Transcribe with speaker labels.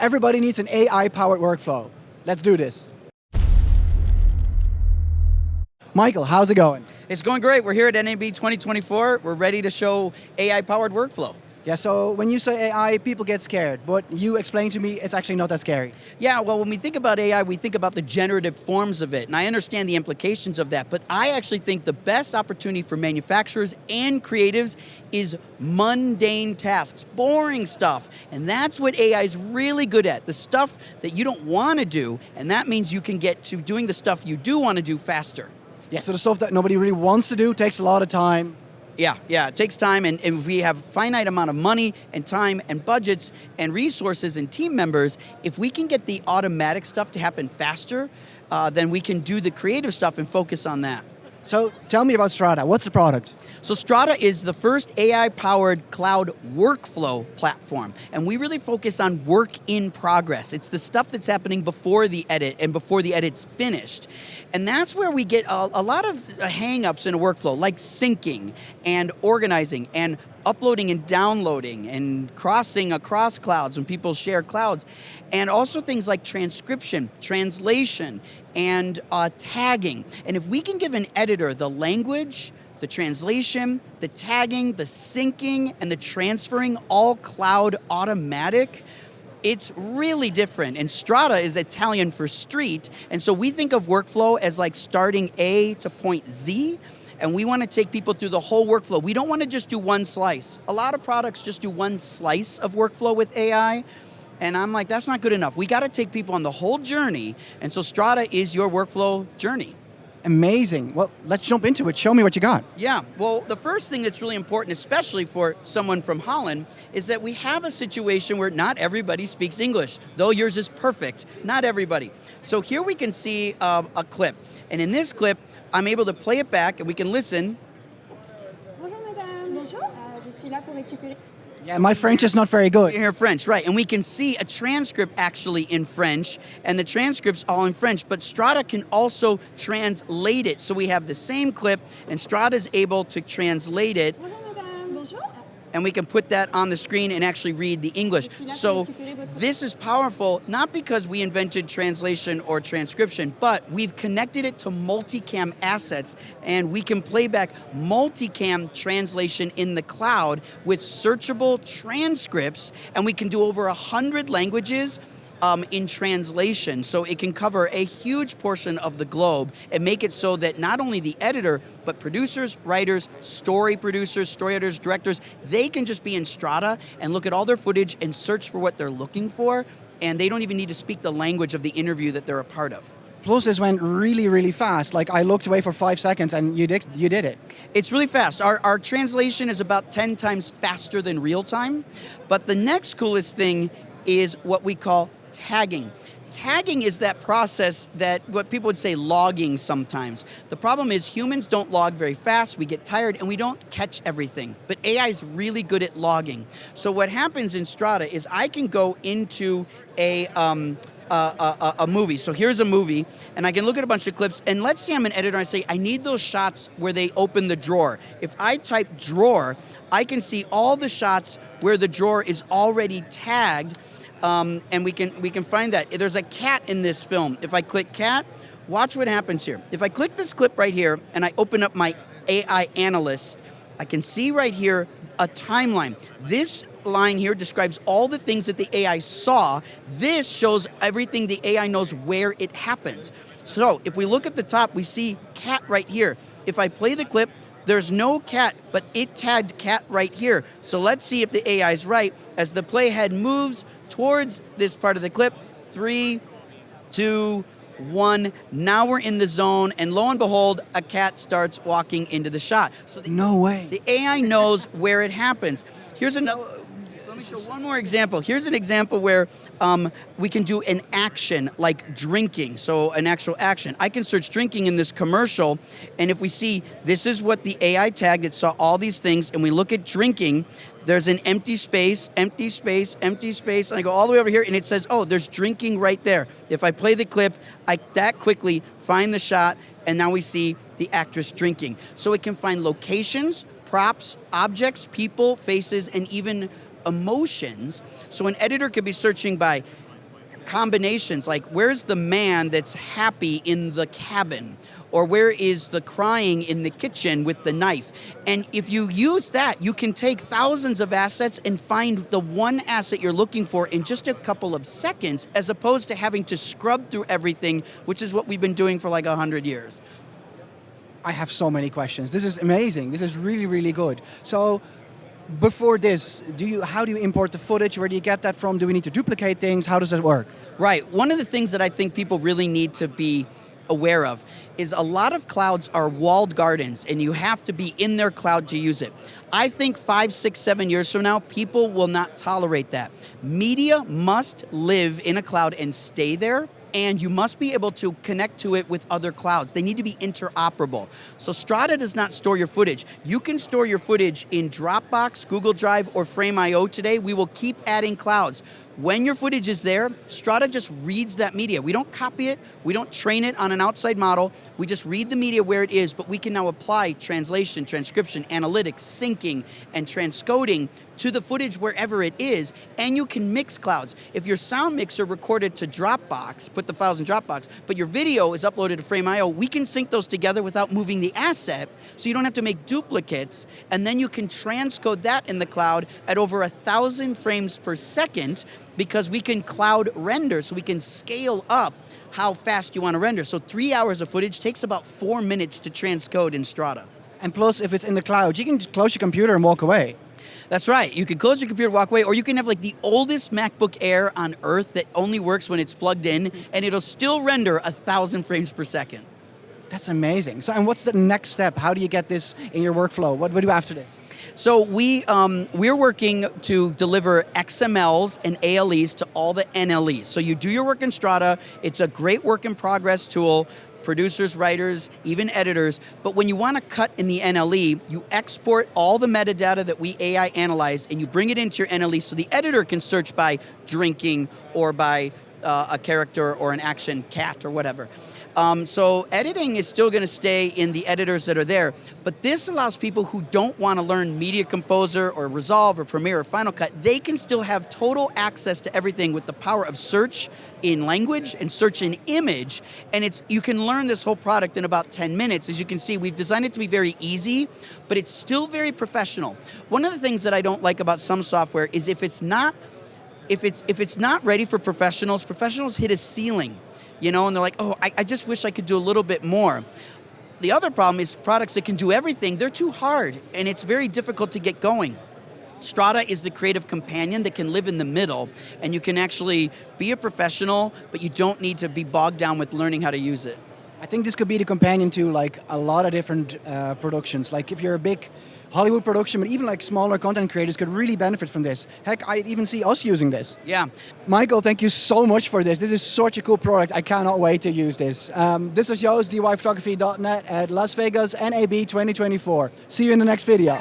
Speaker 1: Everybody needs an AI-powered workflow. Let's do this. Michael, how's it going?
Speaker 2: It's going great. We're here at NAB 2024. We're ready to show AI-powered workflow.
Speaker 1: Yeah, so when you say AI, people get scared, but you explained to me it's actually not that scary.
Speaker 2: Yeah, well, when we think about AI, we think about the generative forms of it, and I understand the implications of that, but I actually think the best opportunity for manufacturers and creatives is mundane tasks, boring stuff, and that's what AI is really good at, the stuff that you don't want to do, and that means you can get to doing the stuff you do want to do faster.
Speaker 1: Yeah, so the stuff that nobody really wants to do takes a lot of time.
Speaker 2: Yeah, it takes time, and if we have a finite amount of money and time and budgets and resources and team members, if we can get the automatic stuff to happen faster, then we can do the creative stuff and focus on that.
Speaker 1: So tell me about Strata. What's the product?
Speaker 2: So Strata is the first AI-powered cloud workflow platform, and we really focus on work in progress. It's the stuff that's happening before the edit and before the edit's finished. And that's where we get a lot of hang-ups in a workflow, like syncing and organizing and uploading and downloading and crossing across clouds when people share clouds. And also things like transcription, translation, and tagging. And if we can give an editor the language, the translation, the tagging, the syncing, and the transferring all cloud automatic, it's really different. And Strada is Italian for street, and so we think of workflow as like starting A to point Z, and we want to take people through the whole workflow. We don't want to just do one slice. A lot of products just do one slice of workflow with AI, and I'm like, that's not good enough. We got to take people on the whole journey, and so Strada is your workflow journey.
Speaker 1: Amazing. Well, let's jump into it. Show me what you got.
Speaker 2: Yeah, well, the first thing that's really important, especially for someone from Holland, is that we have a situation where not everybody speaks English, though yours is perfect, not everybody. So here we can see a clip, and in this clip, I'm able to play it back and we can listen.
Speaker 3: Bonjour madame. Bonjour. Je suis là pour récupérer.
Speaker 1: Yeah, my French is not very good.
Speaker 2: You hear French, right, and we can see a transcript actually in French, and the transcript's all in French, but Strada can also translate it. So we have the same clip, and Strada's able to translate it.
Speaker 3: Bonjour madame. Bonjour.
Speaker 2: And we can put that on the screen and actually read the English. So this is powerful, not because we invented translation or transcription, but we've connected it to multicam assets, and we can play back multicam translation in the cloud with searchable transcripts, and we can do over 100 languages in translation, so it can cover a huge portion of the globe and make it so that not only the editor, but producers, writers, story producers, story editors, directors, they can just be in Strata and look at all their footage and search for what they're looking for, and they don't even need to speak the language of the interview that they're a part of.
Speaker 1: Plus, this went really, really fast. Like, I looked away for 5 seconds and you did it.
Speaker 2: It's really fast. Our translation is about 10 times faster than real time, but the next coolest thing is what we call tagging. Tagging is that process that what people would say logging sometimes. The problem is humans don't log very fast, we get tired, and we don't catch everything. But AI is really good at logging. So what happens in Strata is I can go into a movie. So here's a movie, and I can look at a bunch of clips, and let's say I'm an editor and I say, I need those shots where they open the drawer. If I type drawer, I can see all the shots where the drawer is already tagged, and we can find that. There's a cat in this film. If I click cat, watch what happens here. If I click this clip right here and I open up my AI analyst, I can see right here a timeline. This line here describes all the things that the AI saw. This shows everything the AI knows where it happens. So if we look at the top, we see cat right here. If I play the clip, there's no cat, but it tagged cat right here. So let's see if the AI is right. As the playhead moves towards this part of the clip, 3, 2, 1, now we're in the zone, and lo and behold, a cat starts walking into the shot. So
Speaker 1: No way.
Speaker 2: The AI knows where it happens. Here's another. Let me show one more example. Here's an example where we can do an action like drinking, so an actual action. I can search drinking in this commercial, and if we see this is what the AI tagged, it saw all these things, and we look at drinking, there's an empty space, empty space, empty space, and I go all the way over here, and it says, oh, there's drinking right there. If I play the clip, I that quickly find the shot, and now we see the actress drinking. So it can find locations, props, objects, people, faces, and even emotions. So an editor could be searching by combinations, like where's the man that's happy in the cabin? Or where is the crying in the kitchen with the knife? And if you use that, you can take thousands of assets and find the one asset you're looking for in just a couple of seconds, as opposed to having to scrub through everything, which is what we've been doing for like 100 years.
Speaker 1: I have so many questions. This is amazing. This is really, really good. So before this, how do you import the footage? Where do you get that from? Do we need to duplicate things? How does that work?
Speaker 2: Right. One of the things that I think people really need to be aware of is a lot of clouds are walled gardens and you have to be in their cloud to use it. I think 5, 6, 7 years from now, people will not tolerate that. Media must live in a cloud and stay there, and you must be able to connect to it with other clouds. They need to be interoperable. So Strata does not store your footage. You can store your footage in Dropbox, Google Drive, or Frame.io today. We will keep adding clouds. When your footage is there, Strata just reads that media. We don't copy it, we don't train it on an outside model, we just read the media where it is, but we can now apply translation, transcription, analytics, syncing, and transcoding to the footage wherever it is, and you can mix clouds. If your sound mixer recorded to Dropbox, put the files in Dropbox, but your video is uploaded to Frame.io, we can sync those together without moving the asset, so you don't have to make duplicates, and then you can transcode that in the cloud at over 1,000 frames per second, because we can cloud render, so we can scale up how fast you want to render. So 3 hours of footage takes about 4 minutes to transcode in Strata.
Speaker 1: And plus, if it's in the cloud, you can just close your computer and walk away.
Speaker 2: That's right. You can close your computer, walk away, or you can have like the oldest MacBook Air on earth that only works when it's plugged in, and it'll still render 1,000 frames per second.
Speaker 1: That's amazing. So, and what's the next step? How do you get this in your workflow? What do you do after this?
Speaker 2: So we're working to deliver XMLs and ALEs to all the NLEs. So you do your work in Strata. It's a great work in progress tool. Producers, writers, even editors. But when you want to cut in the NLE, you export all the metadata that we AI analyzed and you bring it into your NLE so the editor can search by drinking or by a character or an action cat or whatever. So editing is still going to stay in the editors that are there, but this allows people who don't want to learn Media Composer or Resolve or Premiere or Final Cut, they can still have total access to everything with the power of search in language and search in image, and you can learn this whole product in about 10 minutes. As you can see, we've designed it to be very easy, but it's still very professional. One of the things that I don't like about some software is if it's not ready for professionals, professionals hit a ceiling. You know, and they're like, oh, I just wish I could do a little bit more. The other problem is products that can do everything, they're too hard, and it's very difficult to get going. Strata is the creative companion that can live in the middle, and you can actually be a professional, but you don't need to be bogged down with learning how to use it.
Speaker 1: I think this could be the companion to like a lot of different productions. Like if you're a big Hollywood production, but even like smaller content creators could really benefit from this. Heck, I even see us using this.
Speaker 2: Yeah.
Speaker 1: Michael, thank you so much for this. This is such a cool product. I cannot wait to use this. This is Joost, DIYPhotography.net at Las Vegas NAB 2024. See you in the next video.